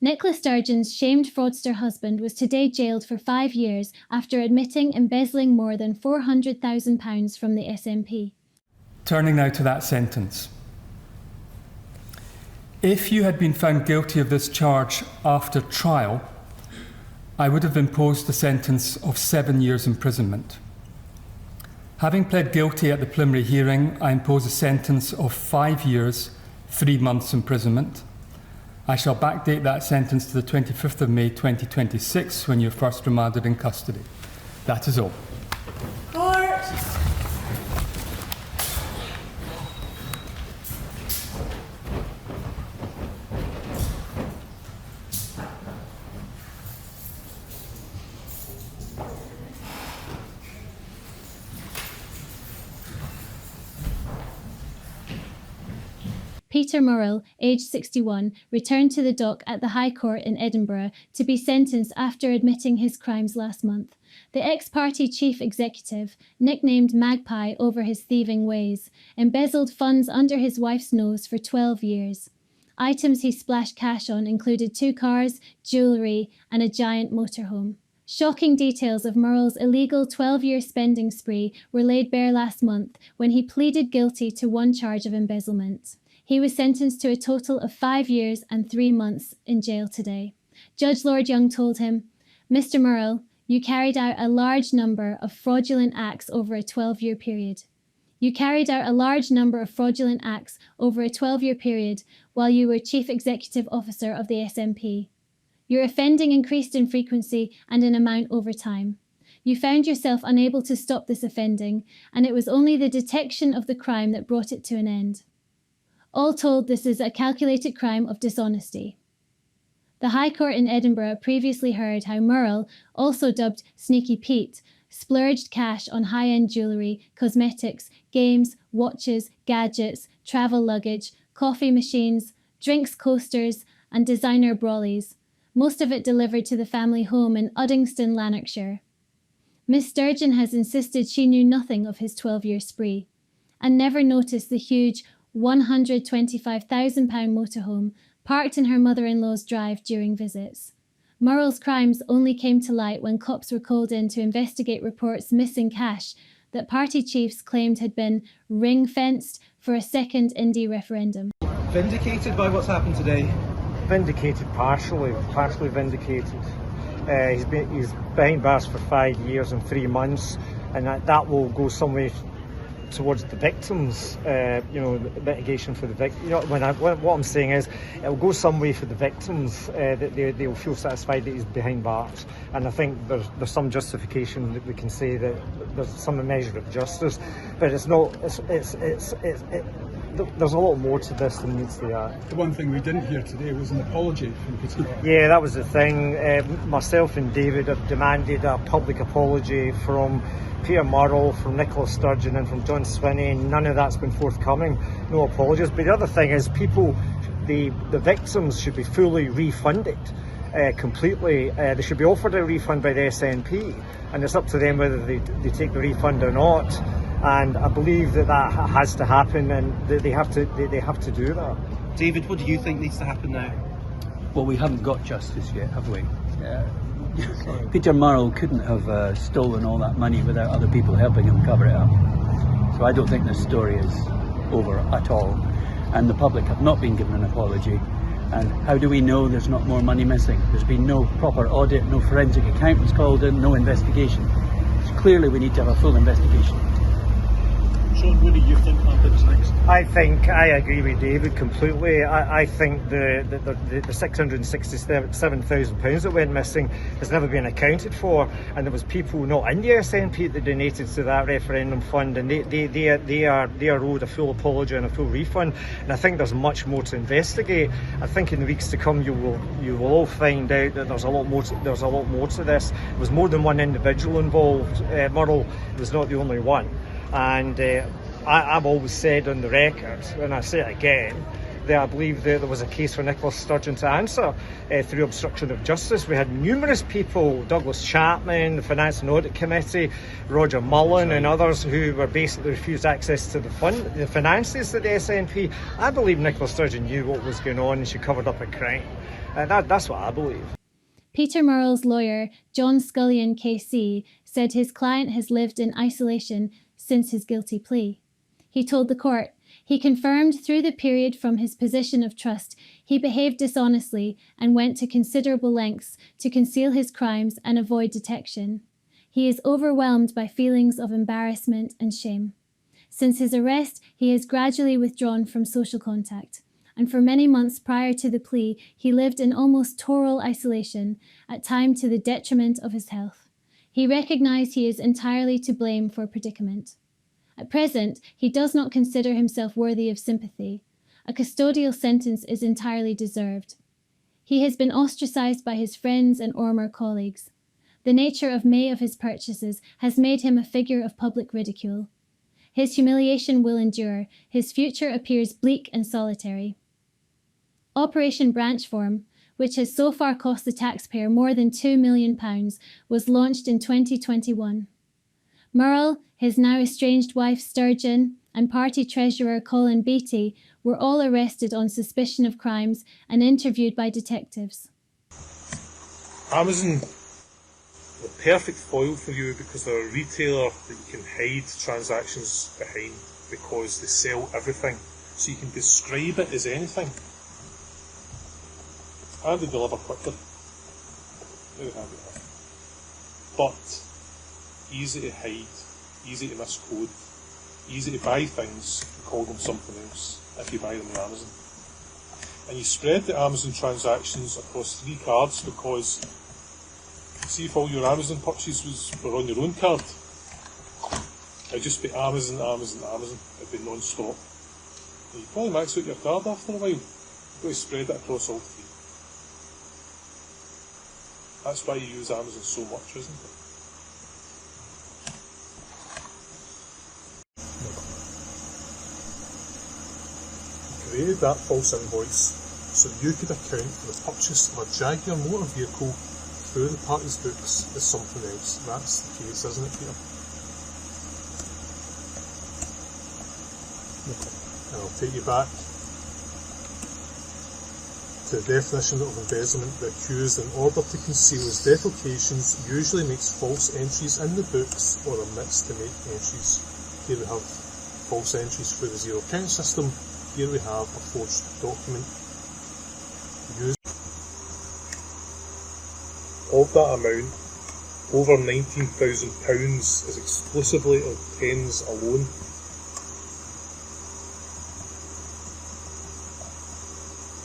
NICOLA Sturgeon's shamed fraudster husband was today jailed for 5 years after admitting embezzling more than £400,000 from the SNP. Turning now to that sentence. If you had been found guilty of this charge after trial, I would have imposed a sentence of 7 years imprisonment. Having pled guilty at the preliminary hearing, I impose a sentence of 5 years, 3 months imprisonment. I shall backdate that sentence to the 25th of May 2026 when you're first remanded in custody. That is all. Court! Peter Murrell, aged 61, returned to the dock at the High Court in Edinburgh to be sentenced after admitting his crimes last month. The ex-party chief executive, nicknamed Magpie over his thieving ways, embezzled funds under his wife's nose for 12 years. Items he splashed cash on included 2 cars, jewellery and a giant motorhome. Shocking details of Murrell's illegal 12-year spending spree were laid bare last month when he pleaded guilty to 1 charge of embezzlement. He was sentenced to a total of 5 years and 3 months in jail today. Judge Lord Young told him, "Mr. Murrell, you carried out a large number of fraudulent acts over a 12-year period. You carried out a large number of fraudulent acts over a 12-year period while you were Chief Executive Officer of the SNP. Your offending increased in frequency and in amount over time. You found yourself unable to stop this offending, and it was only the detection of the crime that brought it to an end. All told, this is a calculated crime of dishonesty." The High Court in Edinburgh previously heard how Murrell, also dubbed Sneaky Pete, splurged cash on high-end jewellery, cosmetics, games, watches, gadgets, travel luggage, coffee machines, drinks coasters and designer brollies, most of it delivered to the family home in Uddingston, Lanarkshire. Miss Sturgeon has insisted she knew nothing of his 12-year spree and never noticed the huge £125,000 motorhome parked in her mother-in-law's drive during visits. Murrell's crimes only came to light when cops were called in to investigate reports missing cash that party chiefs claimed had been ring-fenced for a second Indie referendum. Vindicated by what's happened today? Vindicated partially vindicated. He's behind bars for 5 years and 3 months, and that will go some way towards the victims, mitigation for the victims. What I'm saying is, it will go some way for the victims, that they'll feel satisfied that he's behind bars. And I think there's some justification that we can say that there's some measure of justice, but it's not. There's a lot more to this than meets the eye. The one thing we didn't hear today was an apology from Peter. Yeah, that was the thing. Myself and David have demanded a public apology from Peter Murrell, from NICOLA Sturgeon and from John Swinney, and none of that's been forthcoming. No apologies. But the other thing is, the victims should be fully refunded. Completely. They should be offered a refund by the SNP, and it's up to them whether they take the refund or not. And I believe that has to happen, and they have to do that. David, what do you think needs to happen now? Well, we haven't got justice yet, have we? Peter Murrell couldn't have stolen all that money without other people helping him cover it up. So I don't think this story is over at all. And the public have not been given an apology. And how do we know there's not more money missing? There's been no proper audit, no forensic accountants called in, no investigation. So clearly we need to have a full investigation. Sean, what do you think happens next? I agree with David completely. I think the £667,000 that went missing has never been accounted for, and there was people not in the SNP that donated to that referendum fund, and they are owed a full apology and a full refund. And I think there's much more to investigate. I think in the weeks to come you will all find out that there's a lot more to this. There was more than one individual involved. Murrell was not the only one. And I've always said on the record, and I say it again, that I believe that there was a case for NICOLA Sturgeon to answer through obstruction of justice. We had numerous people, Douglas Chapman, the Finance and Audit Committee, Roger Mullen and others who were basically refused access to the finances of the SNP. I believe NICOLA Sturgeon knew what was going on and she covered up a crime. That's what I believe. Peter Murrell's lawyer, John Scullion KC, said his client has lived in isolation since his guilty plea. He told the court, he confirmed through the period from his position of trust he behaved dishonestly and went to considerable lengths to conceal his crimes and avoid detection. He is overwhelmed by feelings of embarrassment and shame. Since his arrest, he has gradually withdrawn from social contact, and for many months prior to the plea, he lived in almost total isolation, at times to the detriment of his health. He recognised he is entirely to blame for predicament. At present, he does not consider himself worthy of sympathy. A custodial sentence is entirely deserved. He has been ostracised by his friends and former colleagues. The nature of many of his purchases has made him a figure of public ridicule. His humiliation will endure. His future appears bleak and solitary. Operation Branchform, which has so far cost the taxpayer more than £2 million, was launched in 2021. Murrell, his now estranged wife Sturgeon, and party treasurer Colin Beattie were all arrested on suspicion of crimes and interviewed by detectives. Amazon, the perfect foil for you because they're a retailer that you can hide transactions behind because they sell everything. So you can describe it as anything. And they deliver quickly. Very handy. But easy to hide, easy to miscode, easy to buy things and call them something else if you buy them on Amazon. And you spread the Amazon transactions across 3 cards because see if all your Amazon purchases were on your own card, it'd just be Amazon, Amazon, Amazon. It'd be non-stop. And you probably max out your card after a while. You've got to spread it across all 3. That's why you use Amazon so much, isn't it? You created that false invoice so that you could account for the purchase of a Jaguar motor vehicle through the party's books as something else. That's the case, isn't it, Peter? And I'll take you back to the definition of embezzlement. The accused, in order to conceal his defalcations, usually makes false entries in the books or omits to make entries. Here we have false entries through the zero count system. Here we have a forged document. Of that amount, over £19,000 is exclusively of pens alone.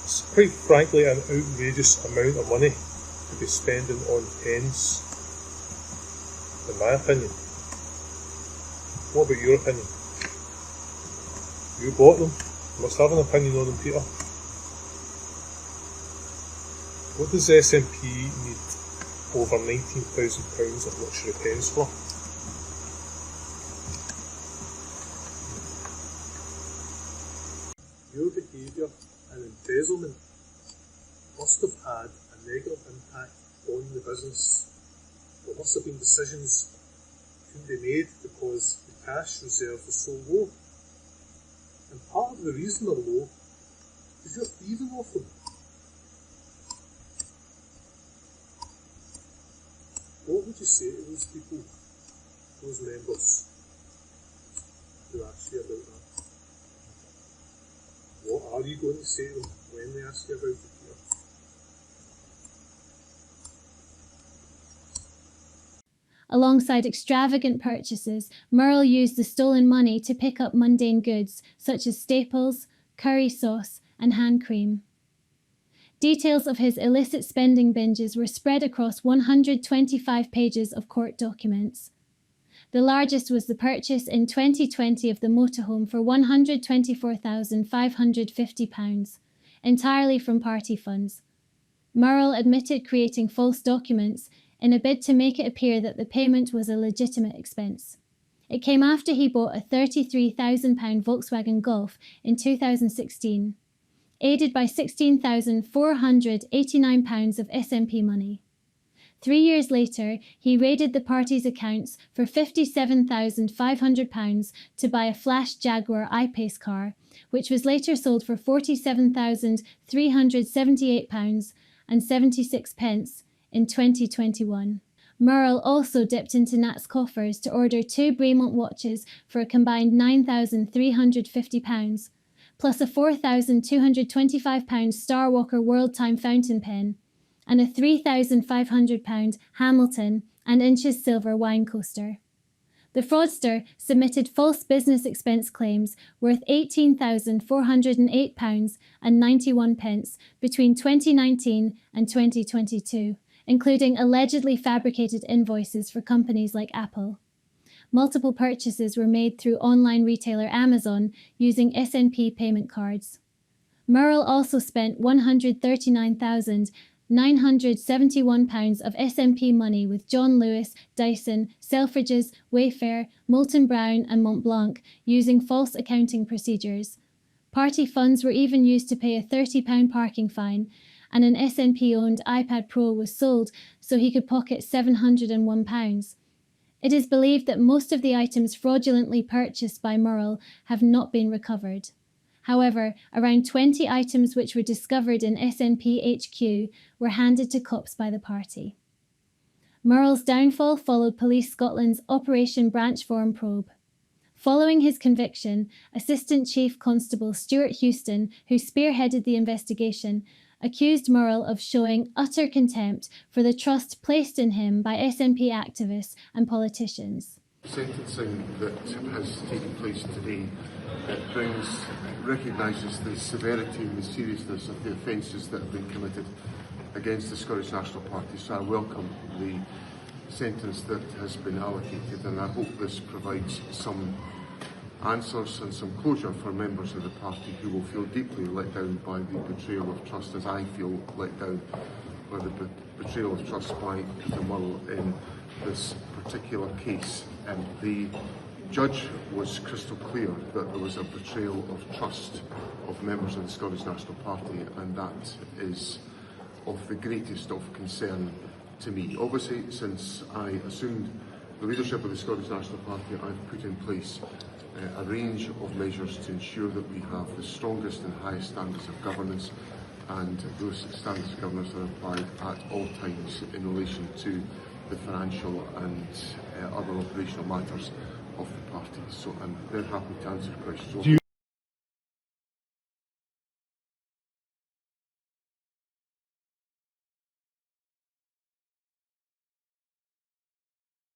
It's quite frankly an outrageous amount of money to be spending on pens, in my opinion. What about your opinion? You bought them. You must have an opinion on them, Peter. What does SNP need over £19,000 of luxury pens for? Your behaviour and embezzlement must have had a negative impact on the business. There must have been decisions couldn't be made because the cash reserve was so low. And part of the reason they're low is you're thieving off them. What would you say to those people, those members who ask you about that? What are you going to say to them when they ask you about it, Peter? Alongside extravagant purchases, Murrell used the stolen money to pick up mundane goods such as staples, curry sauce, and hand cream. Details of his illicit spending binges were spread across 125 pages of court documents. The largest was the purchase in 2020 of the motorhome for £124,550, entirely from party funds. Murrell admitted creating false documents in a bid to make it appear that the payment was a legitimate expense. It came after he bought a £33,000 Volkswagen Golf in 2016, aided by £16,489 of SNP money. 3 years later, he raided the party's accounts for £57,500 to buy a flash Jaguar I-Pace car, which was later sold for £47,378 and 76 pence in 2021. Murrell also dipped into Nat's coffers to order 2 Bremont watches for a combined £9,350, plus a £4,225 Star Walker World Time fountain pen, and a £3,500 Hamilton and Inches silver wine coaster. The fraudster submitted false business expense claims worth £18,408 and 91 pence between 2019 and 2022, including allegedly fabricated invoices for companies like Apple. Multiple purchases were made through online retailer Amazon using SNP payment cards. Murrell also spent £139,971 of SNP money with John Lewis, Dyson, Selfridges, Wayfair, Molton Brown and Montblanc using false accounting procedures. Party funds were even used to pay a £30 parking fine, and an SNP-owned iPad Pro was sold so he could pocket £701. It is believed that most of the items fraudulently purchased by Murrell have not been recovered. However, around 20 items which were discovered in SNP HQ were handed to cops by the party. Murrell's downfall followed Police Scotland's Operation Branchform probe. Following his conviction, Assistant Chief Constable Stuart Houston, who spearheaded the investigation, accused Murrell of showing utter contempt for the trust placed in him by SNP activists and politicians. Sentencing that has taken place today recognises the severity and the seriousness of the offences that have been committed against the Scottish National Party, so I welcome the sentence that has been allocated, and I hope this provides some answers and some closure for members of the party who will feel deeply let down by the betrayal of trust, as I feel let down by the betrayal of trust by Peter Murrell in this particular case. The judge was crystal clear that there was a betrayal of trust of members of the Scottish National Party, and that is of the greatest of concern to me. Obviously, since I assumed the leadership of the Scottish National Party, I've put in place a range of measures to ensure that we have the strongest and highest standards of governance, and those standards of governance are applied at all times in relation to the financial and other operational matters of the party. So I'm very happy to answer questions.